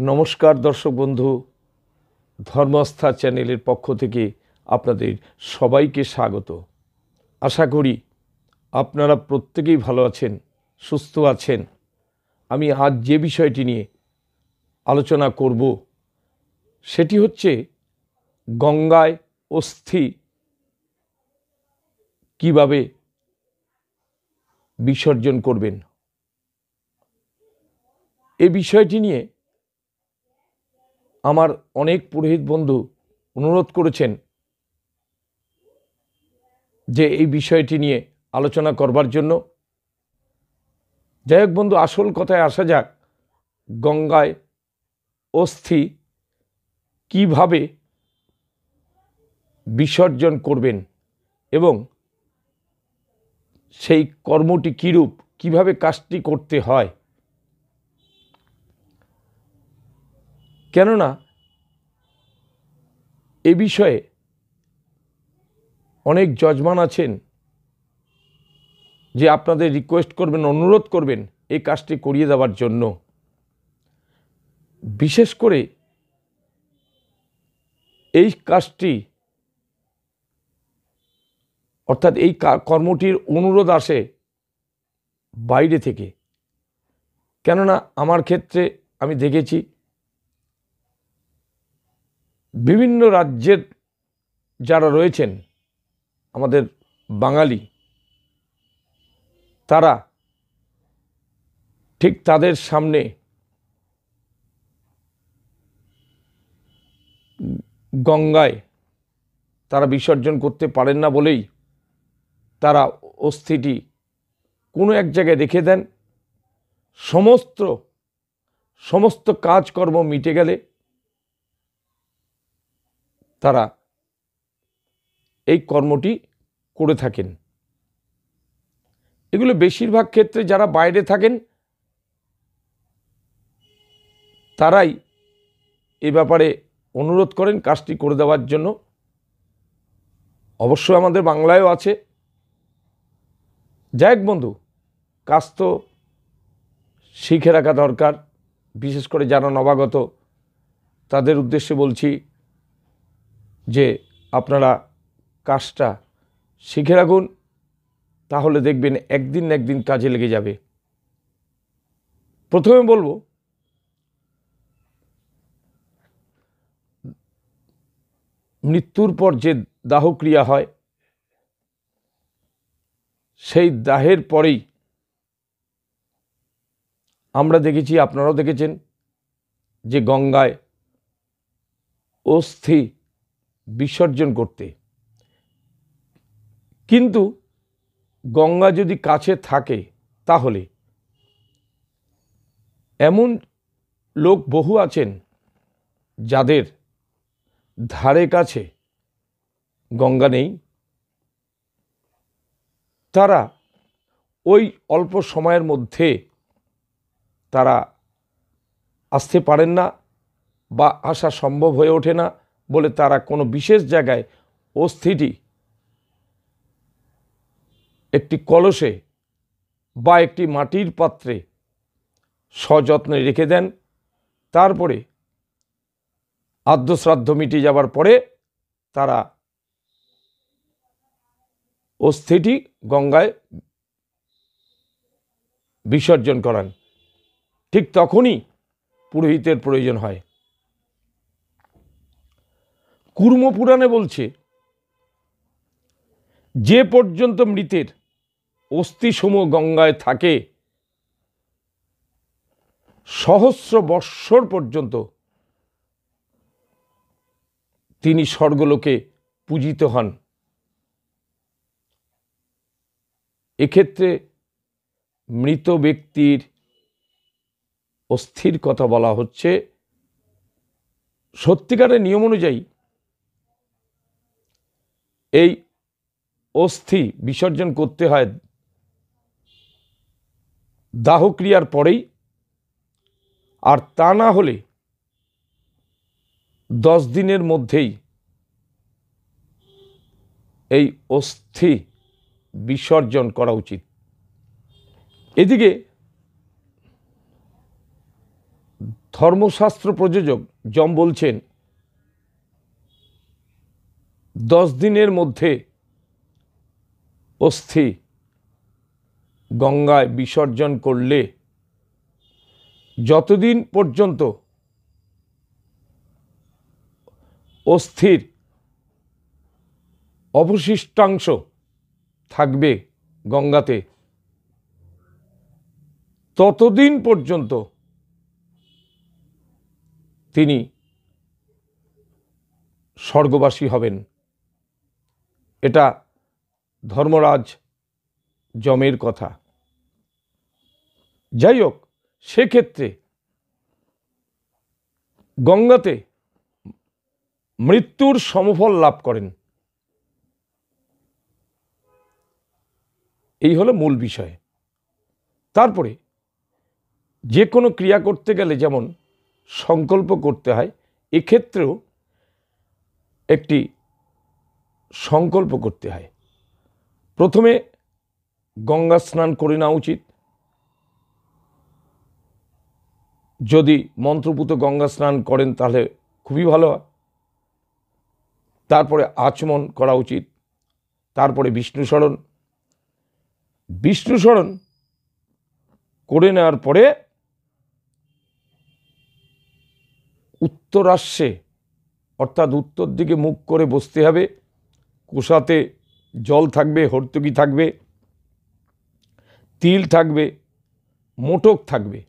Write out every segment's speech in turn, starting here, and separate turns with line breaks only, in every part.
নমস্কার দর্শক বন্ধু, ধর্ম আস্থা চ্যানেলের পক্ষ থেকে আপনাদের সবাইকে স্বাগত। আশা করি আপনারা প্রত্যেকেই ভালো আছেন, সুস্থ আছেন। আমি আজ যে বিষয়টি নিয়ে আলোচনা করব সেটি হচ্ছে গঙ্গায় অস্থি কিভাবে বিসর্জন করবেন। এই বিষয়টি নিয়ে আমার অনেক পুরোহিত বন্ধু অনুরোধ করেছেন যে এই বিষয়টি নিয়ে আলোচনা করবার জন্য। যাই হোক বন্ধু, আসল কথায় আসা যাক। গঙ্গায় অস্থি কিভাবে বিসর্জন করবেন এবং সেই কর্মটি কীরূপ, কিভাবে কাজটি করতে হয়। কেননা এ বিষয়ে অনেক যজমান আছেন যে আপনাদের রিকোয়েস্ট করবেন, অনুরোধ করবেন এই কাজটি করিয়ে দেওয়ার জন্য। বিশেষ করে এই কাজটি অর্থাৎ এই কর্মটির অনুরোধ আসে বাইরে থেকে। কেননা আমার ক্ষেত্রে আমি দেখেছি বিভিন্ন রাজ্যের যারা রয়েছেন আমাদের বাঙালি, তারা ঠিক তাদের সামনে গঙ্গায় তারা বিসর্জন করতে পারেন না বলেই তারা অস্থিটি কোনো এক জায়গায় রেখে দেন। সমস্ত কাজকর্ম মিটে গেলে তারা এই কর্মটি করে থাকেন। এগুলো বেশিরভাগ ক্ষেত্রে যারা বাইরে থাকেন তারাই এ ব্যাপারে অনুরোধ করেন কাজটি করে দেওয়ার জন্য। অবশ্যই আমাদের বাংলায়ও আছে। যাই হোক বন্ধু, কাজ তো শিখে রাখা দরকার। বিশেষ করে যারা নবাগত তাদের উদ্দেশ্যে বলছি যে আপনারা কাজটা শিখে রাখুন, তাহলে দেখবেন একদিন না একদিন কাজে লেগে যাবে। প্রথমে বলবো, মৃত্যুর পর যে দাহক্রিয়া হয় সেই দাহের পরেই আমরা দেখেছি, আপনারাও দেখেছেন যে গঙ্গায় অস্থি বিসর্জন করতে। কিন্তু গঙ্গা যদি কাছে থাকে তাহলে এমন লোক বহু আছেন যাদের ধারে কাছে গঙ্গা নেই। তারা ওই অল্প সময়ের মধ্যে তারা আসতে পারেন না বা আসা সম্ভব হয়ে ওঠে না বলে তারা কোনো বিশেষ জায়গায় অস্থিটি একটি কলসে বা একটি মাটির পাত্রে সযত্নে রেখে দেন। তারপরে আদ্যশ্রাদ্ধ মিটে যাবার পরে তারা অস্থিটি গঙ্গায় বিসর্জন করান। ঠিক তখনই পুরোহিতের প্রয়োজন হয়। কুর্ম পুরাণে বলছে, যে পর্যন্ত মৃতের অস্থিসমূহ গঙ্গায় থাকে সহস্র বৎসর পর্যন্ত তিনি স্বর্গলোকে পূজিত হন। এক্ষেত্রে মৃত ব্যক্তির অস্থির কথা বলা হচ্ছে। সত্যিকারের নিয়ম অনুযায়ী এই অস্থি বিসর্জন করতে হয় দাহক্রিয়ার পরেই, আর তা না হলে 10 দিনের মধ্যেই এই অস্থি বিসর্জন করা উচিত। এদিকে ধর্মশাস্ত্র প্রযোজক যম বলছেন 10 দিনের মধ্যে অস্থি গঙ্গায় বিসর্জন করলে যতদিন পর্যন্ত অস্থির অবশিষ্টাংশ থাকবে গঙ্গাতে ততদিন পর্যন্ত তিনি স্বর্গবাসী হবেন। এটা ধর্মরাজ যমের কথা। যাই হোক, সেক্ষেত্রে গঙ্গাতে মৃত্যুর সমফল লাভ করেন, এই হলো মূল বিষয়। তারপরে যে কোনো ক্রিয়া করতে গেলে যেমন সংকল্প করতে হয়, এক্ষেত্রেও একটি সংকল্প করতে হয়। প্রথমে গঙ্গা স্নান করে নেওয়া উচিত, যদি মন্ত্রপুত গঙ্গা স্নান করেন তাহলে খুবই ভালো হয়। তারপরে আচমন করা উচিত, তারপরে বিষ্ণু স্মরণ করে নেওয়ার পরে উত্তরাশ্বে অর্থাৎ উত্তর দিকে মুখ করে বসতে হবে। কুশাতে জল থাকবে, হর্তুকি থাকবে, তিল থাকবে, মোটক থাকবে,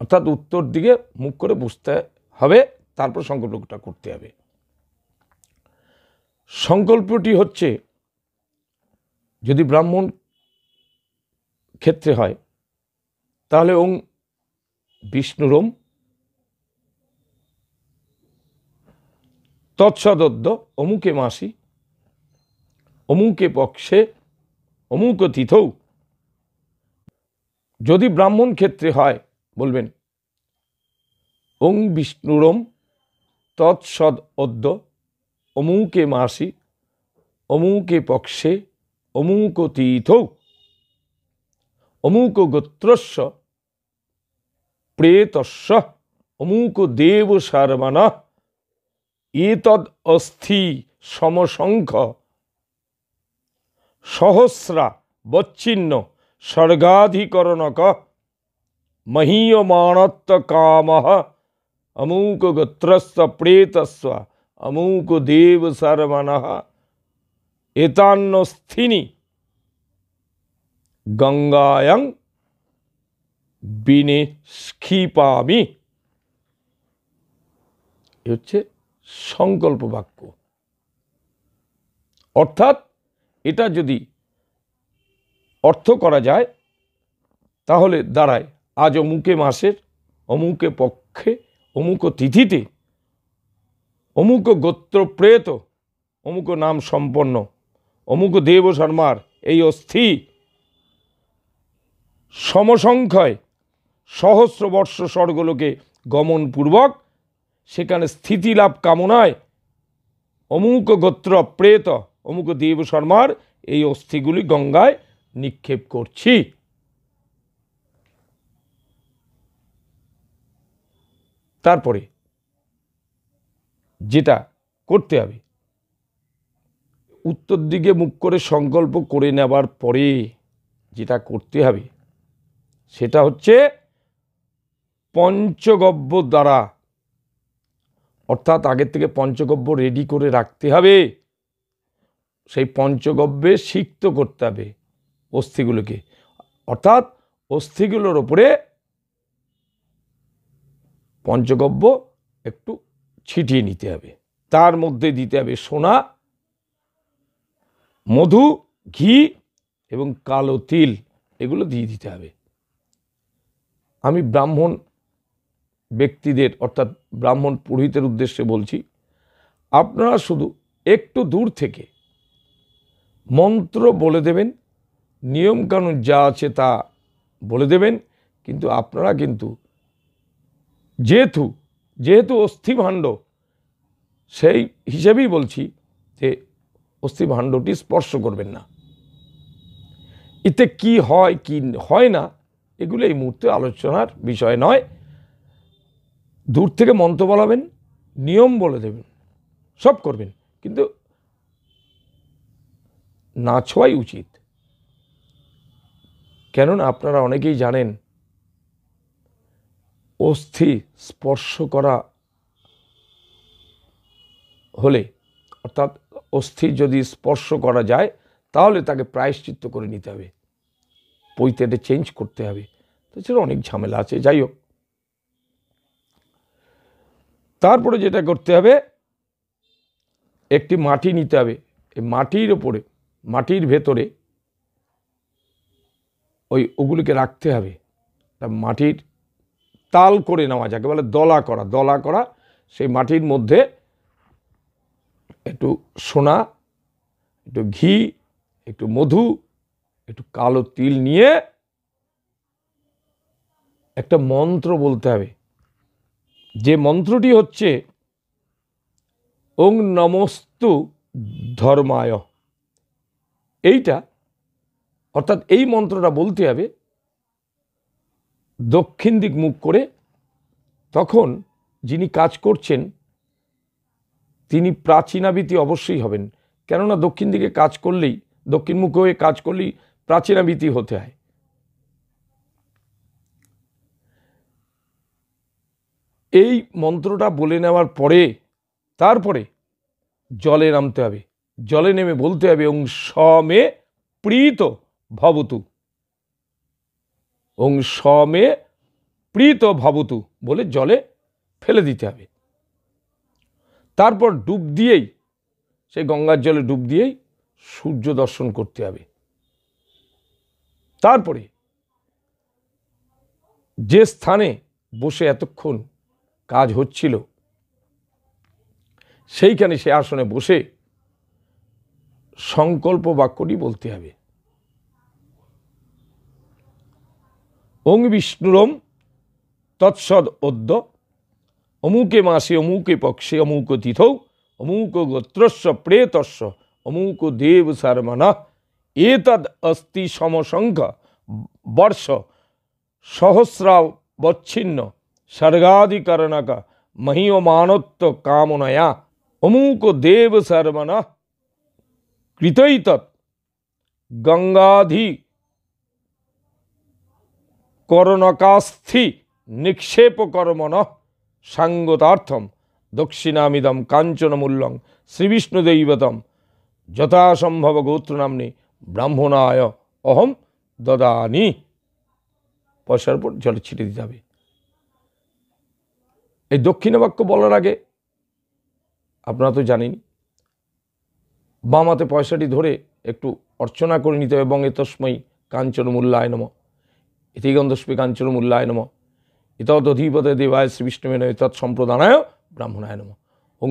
অর্থাৎ উত্তর দিকে মুখ করে বসতে হবে। তারপর সংকল্পটা করতে হবে। সংকল্পটি হচ্ছে, যদি ব্রাহ্মণ ক্ষেত্রে হয় তাহলে ওং বিষ্ণুরম তৎসদদ্য অমুকে মাসি অমুকে পক্ষে অমুক তিথৌ। যদি ব্রাহ্মণ ক্ষেত্রে হয় বলবেন ওং বিষ্ণুরম তৎসদদ্য অমুকে মাসি অমুকে পক্ষে অমুক তিথৌ অমুক গোত্রস্য প্রেতস্য অমুক দেব শর্মণঃ এতদ অস্থি সমসংখ্য সহস্রা বচ্ছিন্ন স্বর্গাধিকরণক মহীয়মাণত্ব কামঃ অমুক গোত্রস্য প্রেতস্য অমুক দেব শর্মণঃ এতান্নস্থিনি গঙ্গায়াং বিনিষ্ক্ষিপামি। এ হচ্ছে সংকল্প বাক্য। অর্থাৎ এটা যদি অর্থ করা যায় তাহলে দাঁড়ায়, আজ অমুকে মাসের অমুকে পক্ষে অমুক তিথিতে অমুক গোত্র প্রেত অমুক নাম সম্পন্ন অমুক দেব শর্মার এই অস্থি সমসংখ্যায় সহস্র বর্ষ স্বর্গলোকে গমনপূর্বক সেখানে স্থিতি লাভ কামনায় অমুক গোত্র প্রেত অমুক দেব শর্মার এই অস্থিগুলি গঙ্গায় নিক্ষেপ করছি। তারপরে যেটা করতে হবে, উত্তর দিকে মুখ করে সংকল্প করে নেবার পরে যেটা করতে হবে সেটা হচ্ছে পঞ্চগব্য দ্বারা, অর্থাৎ আগের থেকে পঞ্চগব্য রেডি করে রাখতে হবে। সেই পঞ্চগব্যে সিক্ত করতে হবে অস্থিগুলোকে, অর্থাৎ অস্থিগুলোর ওপরে পঞ্চগব্য একটু ছিটিয়ে নিতে হবে। তার মধ্যে দিতে হবে সোনা, মধু, ঘি এবং কালো তিল, এগুলো দিয়ে দিতে হবে। আমি ব্রাহ্মণ ব্যক্তিদের অর্থাৎ ব্রাহ্মণ পুরোহিতের উদ্দেশ্যে বলছি, আপনারা শুধু একটু দূর থেকে মন্ত্র বলে দেবেন, নিয়মকানুন যা আছে তা বলে দেবেন, কিন্তু আপনারা কিন্তু যেহেতু অস্থিভাণ্ড সেই হিসেবেই বলছি যে অস্থিভাণ্ডটি স্পর্শ করবেন না। এতে কি হয় কি হয় না এগুলো এই মুহূর্তে আলোচনার বিষয় নয়। দূর থেকে মন্ত্র বলাবেন, নিয়ম বলে দেবেন, সব করবেন, কিন্তু না ছোঁয়াই উচিত। কেননা আপনারা অনেকেই জানেন অস্থি স্পর্শ করা হলে, অর্থাৎ অস্থি যদি স্পর্শ করা যায় তাহলে তাকে প্রায়শ্চিত্ত করে নিতে হবে, পৈতেটা চেঞ্জ করতে হবে। তাছাড়া অনেক ঝামেলা আছে। যাই হোক, তারপরে যেটা করতে হবে, একটি মাটি নিতে হবে। এই মাটির ওপরে, মাটির ভেতরে ওগুলিকে রাখতে হবে। মাটির তাল করে নেওয়া, যাকে বলে দলা করা, দলা করা। সেই মাটির মধ্যে একটু সোনা, একটু ঘি, একটু মধু, একটু কালো তিল নিয়ে একটা মন্ত্র বলতে হবে। যে মন্ত্রটি হচ্ছে ওং নমস্তু ধর্মায়। এইটা, অর্থাৎ এই মন্ত্রটা বলতে হবে দক্ষিণ দিক মুখ করে। তখন যিনি কাজ করছেন তিনি প্রাচীনাবৃতি অবশ্যই হবেন, কেননা দক্ষিণ দিকে কাজ করলেই, দক্ষিণ মুখে হয়ে কাজ করলেই প্রাচীনাবৃতি হতে হয়। এই মন্ত্রটা বলে নেওয়ার পরে তারপরে জলে নামতে হবে। জলে নেমে বলতে হবে ওং সমে প্রীত ভবতু, ওং সমে প্রীত ভবতু বলে জলে ফেলে দিতে হবে। তারপর ডুব দিয়েই, সেই গঙ্গার জলে ডুব দিয়েই সূর্য দর্শন করতে হবে। তারপরে যে স্থানে বসে এতক্ষণ কাজ হচ্ছিল সেইখানে, সে আসনে বসে সংকল্প বাক্যটি বলতে হবে। ওং বিষ্ণুরম তৎসদ অদ্য অমুকে মাসে অমুকে পক্ষে অমুক তিথৌ অমুক গোত্রস্য প্রেতস্য অমুক দেব শর্মণঃ এতদ অস্তি সমসংখ্য বর্ষ সহস্রাবচ্ছিন্ন স্বর্গাধিকরণক মহীয়মানত্ব কামনয়া অমুক দেব শর্মণঃ কৃতৈতৎ গঙ্গাধি করণকাস্থি নিক্ষেপ কর্মণঃ সাঙ্গতার্থম দক্ষিণামিদম কাঞ্চনমূল্যং শ্রীবিষ্ণুদৈবতম যথাসম্ভব গোত্রনাম্নি ব্রাহ্মণায় অহম দদানি। পয়সার উপর জলে ছিটে দিতে হবে। এই দক্ষিণ বাক্য বলার আগে আপনারা তো জানেনই, বাম হাতে পয়সাটি ধরে একটু অর্চনা করে নিতে হবে। এবং এতস্মৈ কাঞ্চনমূল্যায় নমঃ, ইতি গন্ধস্মৈ কাঞ্চনমূল্যায় নমঃ, ইতদধিপতে দেবায় শ্রীবিষ্ণুবে নমঃ, তৎসম্প্রদানায় ব্রাহ্মণায় নমঃ, ওং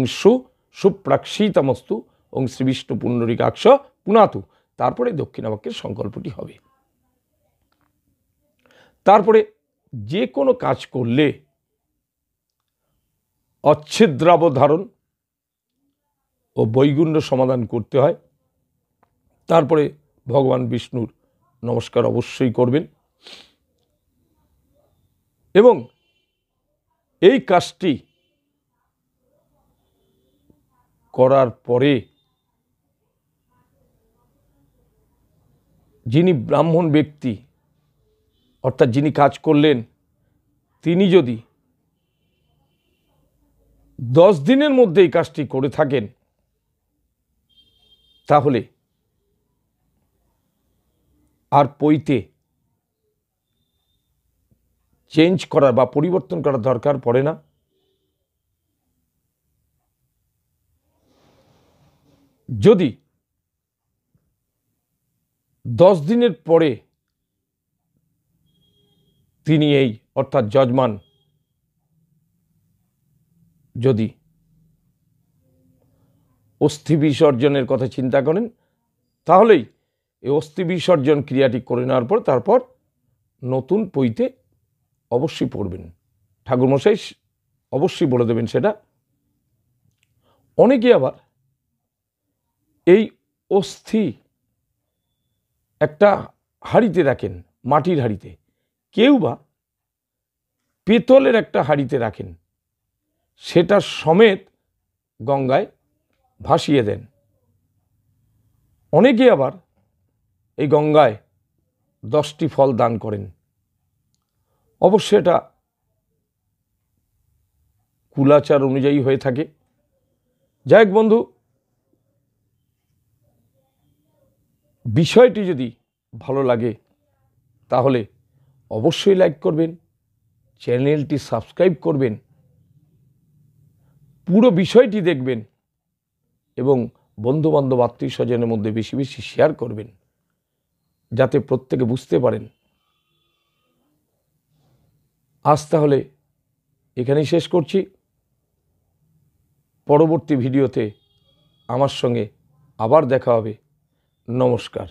সুপ্রাক্ষিতমস্তু ওং শ্রীবিষ্ণু পুণ্ডরীকাক্ষ পুনাতু। তারপরে দক্ষিণাবাক্যের সংকল্পটি হবে। তারপরে যে কোনো কাজ করলে অচ্ছেদ্রাবধারণ ও বৈগুণ্য সমাধান করতে হয়। তারপরে ভগবান বিষ্ণুর নমস্কার অবশ্যই করবেন। এবং এই কাজটি করার পরে যিনি ব্রাহ্মণ ব্যক্তি, অর্থাৎ যিনি কাজ করলেন, তিনি যদি 10 দিনের মধ্যে এই কাজটি করে থাকেন তাহলে আর পৈতে চেঞ্জ করার বা পরিবর্তন করার দরকার পড়ে না। যদি 10 দিনের পরে তিনি এই, অর্থাৎ যজমান যদি অস্থি বিসর্জনের কথা চিন্তা করেন, তাহলেই এই অস্থি বিসর্জন ক্রিয়াটি করে নেওয়ার পর তারপর নতুন পৈতে অবশ্যই পড়বেন। ঠাকুরমশাই অবশ্যই বলে দেবেন সেটা। অনেকে আবার এই অস্থি একটা হাঁড়িতে রাখেন, মাটির হাঁড়িতে, কেউ বা পেতলের একটা হাঁড়িতে রাখেন, সেটা সমেত গঙ্গায় ভাসিয়ে দেন। অনেকে আবার এই গঙ্গায় 10টি ফল দান করেন। অবশ্য এটা কুলাচার অনুযায়ী হয়ে থাকে। যাই হোক বন্ধু, বিষয়টি যদি ভালো লাগে তাহলে অবশ্যই লাইক করবেন, চ্যানেলটি সাবস্ক্রাইব করবেন, পুরো বিষয়টি দেখবেন এবং বন্ধুবান্ধব আত্মীয় স্বজনের মধ্যে বেশি বেশি শেয়ার করবেন, যাতে প্রত্যেকে বুঝতে পারেন। আজ তাহলে এখানেই শেষ করছি। পরবর্তী ভিডিওতে আমার সঙ্গে আবার দেখা হবে। নমস্কার।